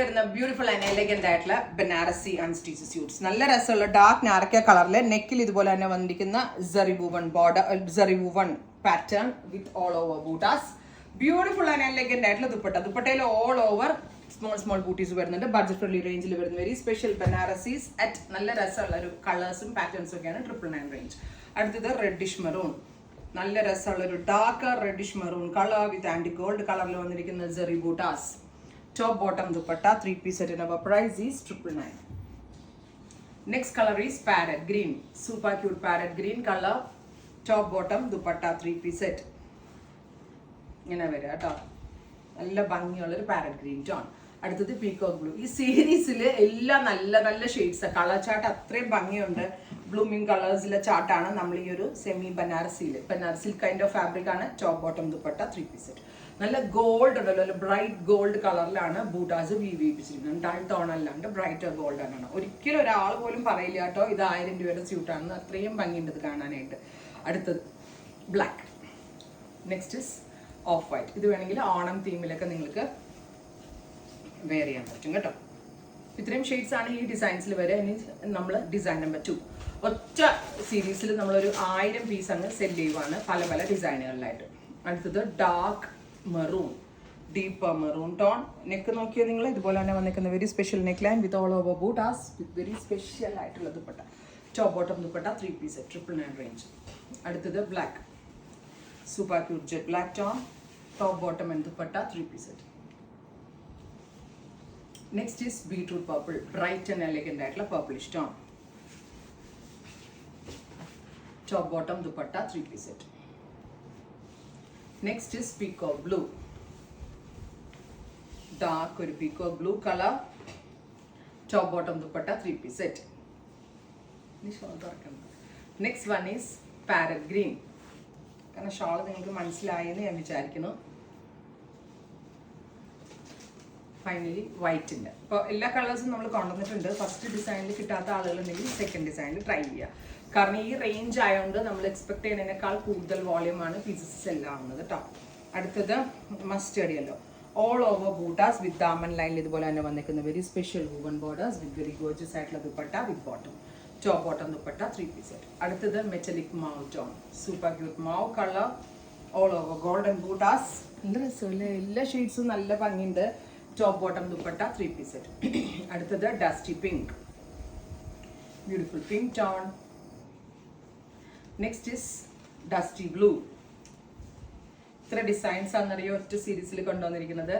വരുന്ന beautiful and elegant ആയിട്ടുള്ള Banarasi unstitch suites. നല്ല രസമുള്ള ഡാർക്ക് നാരക്ക കളറിൽ നെക്കിൽ ഇതുപോലെ തന്നെ വന്നിരിക്കുന്ന zari woven border, zari woven pattern with all over buttas. Beautiful and elegant ആയിട്ടുള്ള ദുപ്പട്ട. ദുപ്പട്ടയിൽ ഓൾ ഓവർ സ്മോൾ ബൂട്ടീസ് വരുന്നുണ്ട്. ബഡ്ജറ്റ് ഫ്രണ്ട്ലി റേഞ്ചിൽ വരുന്ന വെരി സ്പെഷ്യൽ ബനാറസീസ് അറ്റ് നല്ല രസമുള്ള ഒരു കളേഴ്സും പാറ്റേൺസും ഒക്കെയാണ് 999 റേഞ്ച്. അടുത്തത് റെഡിഷ് മെറൂൺ. നല്ല രസമുള്ള ഒരു dark reddish maroon colour with antique gold കളറിൽ വന്നിരിക്കുന്ന zari buttas. Top bottom dupatta 3-piece set in our price is 999. Next color is parrot green. Super cute parrot green color. Top bottom dupatta 3-piece set. ഇങ്ങനെ വരിക കേട്ടോ. നല്ല ഭംഗിയുള്ളൊരു പാരറ്റ് ഗ്രീൻ ടോൺ. അടുത്തത് peacock blue. ഈ സീരീസിൽ എല്ലാം നല്ല നല്ല ഷെയ്ഡ്സ്. കളർ ചാർട്ട് അത്രയും ഭംഗിയുണ്ട്. ബ്ലൂമിങ് കളേഴ്സിലെ ചാർട്ടാണ് നമ്മൾ ഈ ഒരു സെമി ബനാറസിയിൽ. ബനാറസിൽ കൈൻഡ് ഓഫ് ഫാബ്രിക് ആണ്. Top bottom dupatta 3-piece set. നല്ല ഗോൾഡ് ഉണ്ടല്ലോ, നല്ല ബ്രൈറ്റ് ഗോൾഡ് കളറിലാണ് ബൂട്ടാസ് വീവിപ്പിച്ചിരിക്കുന്നത്. ഡൾ ടോൺ അല്ലാണ്ട് ബ്രൈറ്റ് ഗോൾഡ് ആണ്. ഒരിക്കലും ഒരാൾ പോലും പറയില്ല കേട്ടോ ഇത് 1000 രൂപയുടെ സ്യൂട്ടാണെന്ന്. അത്രയും ഭംഗിയുണ്ട് ഇത് കാണാനായിട്ട്. അടുത്തത് black. Next is of white. ഇത് വേണമെങ്കിൽ ഓണം തീമിലൊക്കെ നിങ്ങൾക്ക് വെയർ ചെയ്യാൻ പറ്റും കേട്ടോ. ഇത്രയും ഷെയ്ഡ്സ് ആണ് ഈ ഡിസൈൻസിൽ വരെ. ഇനി നമ്മൾ ഡിസൈൻ നമ്പർ 2. ഒറ്റ സീരീസിൽ നമ്മളൊരു 1000 പീസ് അങ്ങ് സെല് ചെയ്യുവാണ് പല പല ഡിസൈനുകളിലായിട്ട്. അടുത്തത് dark maroon, deeper maroon tone. Neck നോക്കിയാൽ നിങ്ങൾ ഇതുപോലെ തന്നെ വന്നിരിക്കുന്ന very special neck line with all over buttas with very special ആയിട്ടുള്ള dupatta. Top bottom dupatta 3-piece set 999 range. അടുത്തത് black. Super cute jet black tone. Top bottom and dupatta 3-piece set. Next is beetroot purple. Bright and elegant ആയിട്ടുള്ള purplish tone. Top bottom dupatta 3-piece set. Next is peacock blue. Dark ഒരു peacock blue color. Top bottom dupatta 3-piece set. Next one is parrot green. കാരണം shawl നിങ്ങൾക്ക് മനസ്സിലായെന്ന് ഞാൻ വിചാരിക്കുന്നു. Finally വൈറ്റിൻ്റെ. ഇപ്പോൾ എല്ലാ കളേഴ്സും നമ്മൾ കൊണ്ടുവന്നിട്ടുണ്ട്. ഫസ്റ്റ് ഡിസൈനിൽ കിട്ടാത്ത ആളുകളുണ്ടെങ്കിൽ സെക്കൻഡ് ഡിസൈനിൽ ട്രൈ ചെയ്യുക. കാരണം ഈ റേഞ്ച് ആയതുകൊണ്ട് നമ്മൾ എക്സ്പെക്ട് ചെയ്യുന്നതിനേക്കാൾ കൂടുതൽ വോളിയമാണ് പീസസ് സെൽ ആവുന്നത് കേട്ടോ. അടുത്തത് mustard yellow. All over buttas with daman ലൈനിൽ ഇതുപോലെ തന്നെ വന്നിരിക്കുന്ന very special woven borders with very gorgeous ആയിട്ടുള്ള dupatta with bottom. Top bottom dupatta 3-piece set. അടുത്തത് metallic mauve tone. Super cute mauve colour. All over golden buttas. നല്ല രസമല്ലേ, എല്ലാ ഷെയ്ഡ്സും നല്ല ഭംഗിയുണ്ട്. ടോപ്പ് ബോട്ടം ദുപ്പട്ട 3-piece set. അടുത്തത് dusty pink. Beautiful pink tone. Next is dusty blue. ഇത്ര ഡിസൈൻസ് ആണെന്നറിയോ ഒറ്റ സീരീസിൽ കൊണ്ടുവന്നിരിക്കുന്നത്.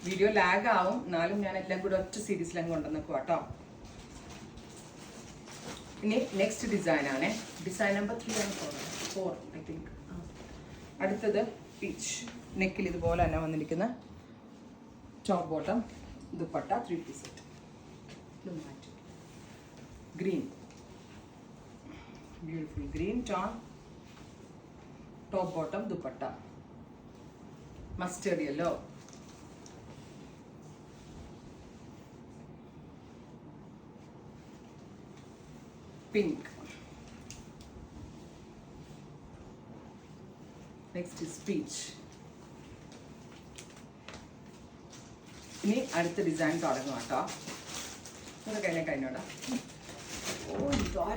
വീഡിയോ ലാഗ് ആവും, എന്നാലും ഞാൻ എല്ലാം കൂടെ ഒറ്റ സീരീസിലും കൊണ്ടുവന്നേക്കും കേട്ടോ. ഇനി നെക്സ്റ്റ് ഡിസൈൻ ആണ്. ഡിസൈൻ നമ്പർ 3 ആണ് 4 ഐ തിങ്ക്. അടുത്തത് പീച്ച്. നെക്കിൽ ഇതുപോലെ തന്നെ വന്നിരിക്കുന്ന top bottom dupatta 3-piece set. Green. Beautiful green tone. Top bottom dupatta. Mustard yellow. Pink. Next is peach. ഇനി അടുത്ത ഡിസൈൻ തുടങ്ങും കേട്ടോ. കഴിഞ്ഞോടാ.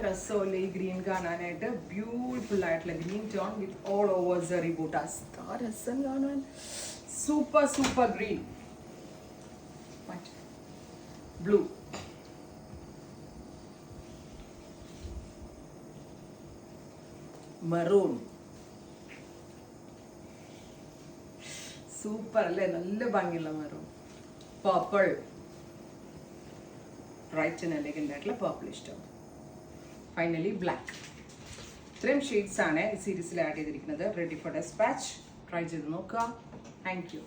രസമല്ലേ ഈ ഗ്രീൻ കാണാനായിട്ട്. ബ്യൂട്ടിഫുൾ ആയിട്ടുള്ള green tone with all over zari buttas. രസം കാണാൻ. Super green. Blue. Maroon. Super അല്ലേ, നല്ല ഭംഗിയുള്ള maroon. Purple. Bright and elegant ആയിട്ടുള്ള പർപ്പിളിഷ് ടോൺ. Finally black. ഇത്രയും ഷെയ്ഡ്സ് ആണ് ഈ സീരീസിൽ ആഡ് ചെയ്തിരിക്കുന്നത്. Ready for dispatch. ട്രൈ ചെയ്ത് നോക്കുക. Thank you.